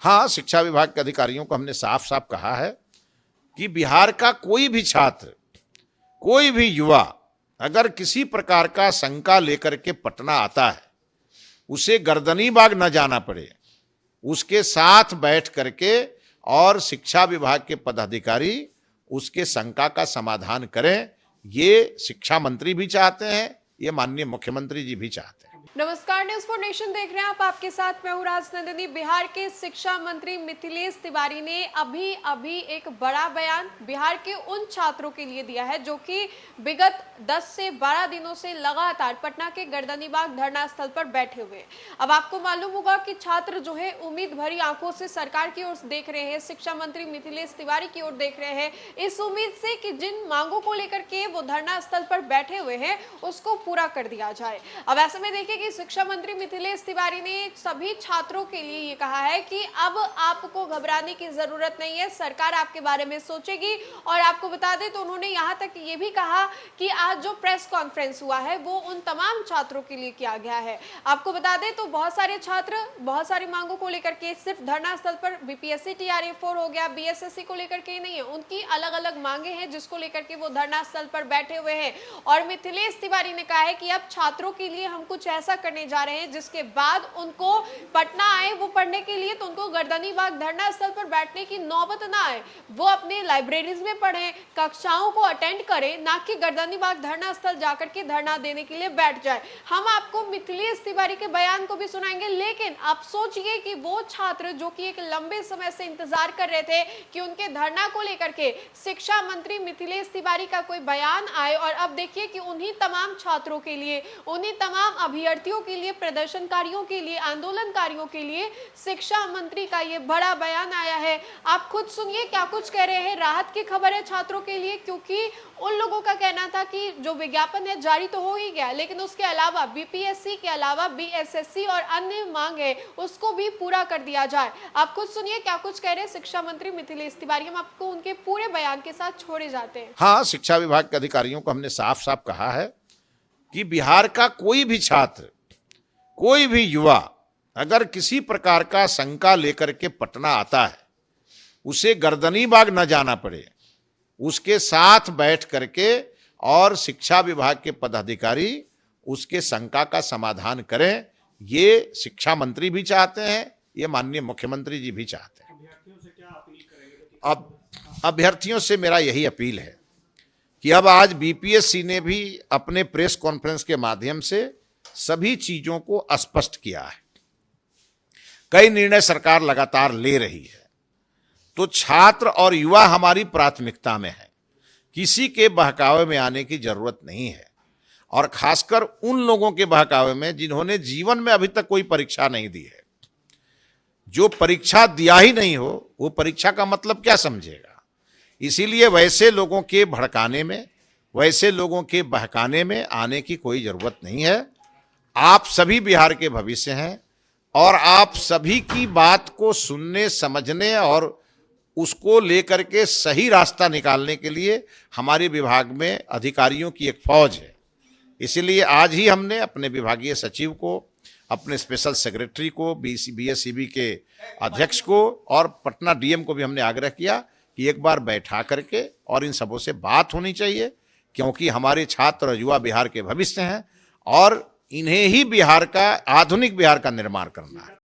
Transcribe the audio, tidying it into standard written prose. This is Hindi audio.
हाँ, शिक्षा विभाग के अधिकारियों को हमने साफ साफ कहा है कि बिहार का कोई भी छात्र, कोई भी युवा अगर किसी प्रकार का शंका लेकर के पटना आता है, उसे गर्दनीबाग न जाना पड़े, उसके साथ बैठ करके और शिक्षा विभाग के पदाधिकारी उसके शंका का समाधान करें। ये शिक्षा मंत्री भी चाहते हैं, ये माननीय मुख्यमंत्री जी भी चाहते हैं। नमस्कार, न्यूज़ फॉर नेशन देख रहे हैं आप। आपके साथ मैं हूं राजनंदिनी। बिहार के शिक्षा मंत्री मिथिलेश तिवारी ने अभी एक बड़ा बयान बिहार के उन छात्रों के लिए दिया है जो कि विगत 10 से 12 दिनों से लगातार पटना के गर्दनीबाग धरना स्थल पर बैठे हुए हैं। अब आपको मालूम होगा कि छात्र जो है उम्मीद भरी आंखों से सरकार की ओर देख रहे हैं, शिक्षा मंत्री मिथिलेश तिवारी की ओर देख रहे हैं, इस उम्मीद से कि जिन मांगों को लेकर के वो धरना स्थल पर बैठे हुए हैं उसको पूरा कर दिया जाए। अब ऐसे में देखिए कि शिक्षा मंत्री मिथिलेश तिवारी ने सभी छात्रों के लिए ये कहा है कि अब आपको घबराने की जरूरत नहीं है, सरकार आपके बारे में सोचेगी। और आपको बता दें तो उन्होंने यहां तक ये भी कहा कि आज जो प्रेस कॉन्फ्रेंस हुआ है वो उन तमाम छात्रों के लिए किया गया है। आपको बता दें तो बहुत सारे छात्र बहुत सारी मांगों को लेकर के सिर्फ धरना स्थल पर बीपीएससी टीआरए-4 हो गया, बीएसएससी को लेकर के नहीं है, उनकी अलग अलग मांगे हैं जिसको लेकर के वो धरना स्थल पर बैठे हुए हैं। और मिथिलेश तिवारी ने कहा है कि अब छात्रों के लिए हम कुछ ऐसा करने जा रहे हैं जिसके बाद उनको पटना आए वो पढ़ने के लिए तो उनको गर्दनीबाग धरना स्थल पर बैठने की नौबत ना आए, वो अपने लाइब्रेरीज में पढ़ें, कक्षाओं को अटेंड करें, ना कि गर्दनीबाग धरना स्थल जाकर के धरना देने के लिए बैठ जाए। हम आपको मिथिलेश तिवारी के बयान को भी सुनाएंगे, लेकिन आप सोचिए कि वो छात्र जो कि एक लंबे समय से इंतजार कर रहे थे कि उनके धरना को लेकर के शिक्षा मंत्री मिथिलेश तिवारी का कोई बयान आए, और अब देखिए कि उन्हीं तमाम छात्रों के लिए, उन्हीं तमाम अभ्यर्थियों के लिए, प्रदर्शनकारियों के लिए, आंदोलनकारियों के लिए शिक्षा मंत्री का ये बड़ा बयान आया है। आप खुद सुनिए क्या कुछ कह रहे हैं। राहत की खबर है छात्रों के लिए, क्योंकि उन लोगों का कहना था कि जो विज्ञापन है जारी तो हो ही गया, लेकिन उसके अलावा बीपीएससी के अलावा बीएसएससी और अन्य मांग है उसको भी पूरा कर दिया जाए। आप खुद सुनिए क्या कुछ कह रहे हैं शिक्षा मंत्री मिथिलेश तिवारी। हम आपको उनके पूरे बयान के साथ छोड़े जाते हैं। हाँ, शिक्षा विभाग के अधिकारियों को हमने साफ साफ कहा है कि बिहार का कोई भी छात्र, कोई भी युवा अगर किसी प्रकार का शंका लेकर के पटना आता है, उसे गर्दनीबाग न जाना पड़े, उसके साथ बैठ करके और शिक्षा विभाग के पदाधिकारी उसके शंका का समाधान करें। ये शिक्षा मंत्री भी चाहते हैं, ये माननीय मुख्यमंत्री जी भी चाहते हैं। अब अभ्यर्थियों से मेरा यही अपील है कि अब आज बीपीएससी ने भी अपने प्रेस कॉन्फ्रेंस के माध्यम से सभी चीजों को स्पष्ट किया है। कई निर्णय सरकार लगातार ले रही है, तो छात्र और युवा हमारी प्राथमिकता में है, किसी के बहकावे में आने की जरूरत नहीं है, और खासकर उन लोगों के बहकावे में जिन्होंने जीवन में अभी तक कोई परीक्षा नहीं दी है। जो परीक्षा दिया ही नहीं हो वो परीक्षा का मतलब क्या समझेगा। इसीलिए वैसे लोगों के भड़काने में, वैसे लोगों के बहकाने में आने की कोई जरूरत नहीं है। आप सभी बिहार के भविष्य हैं और आप सभी की बात को सुनने, समझने और उसको लेकर के सही रास्ता निकालने के लिए हमारे विभाग में अधिकारियों की एक फौज है। इसीलिए आज ही हमने अपने विभागीय सचिव को, अपने स्पेशल सेक्रेटरी को, बीएसईबी के अध्यक्ष को और पटना डीएम को भी हमने आग्रह किया कि एक बार बैठा करके और इन सबों से बात होनी चाहिए, क्योंकि हमारे छात्र और युवा बिहार के भविष्य हैं और इन्हें ही बिहार का, आधुनिक बिहार का निर्माण करना है।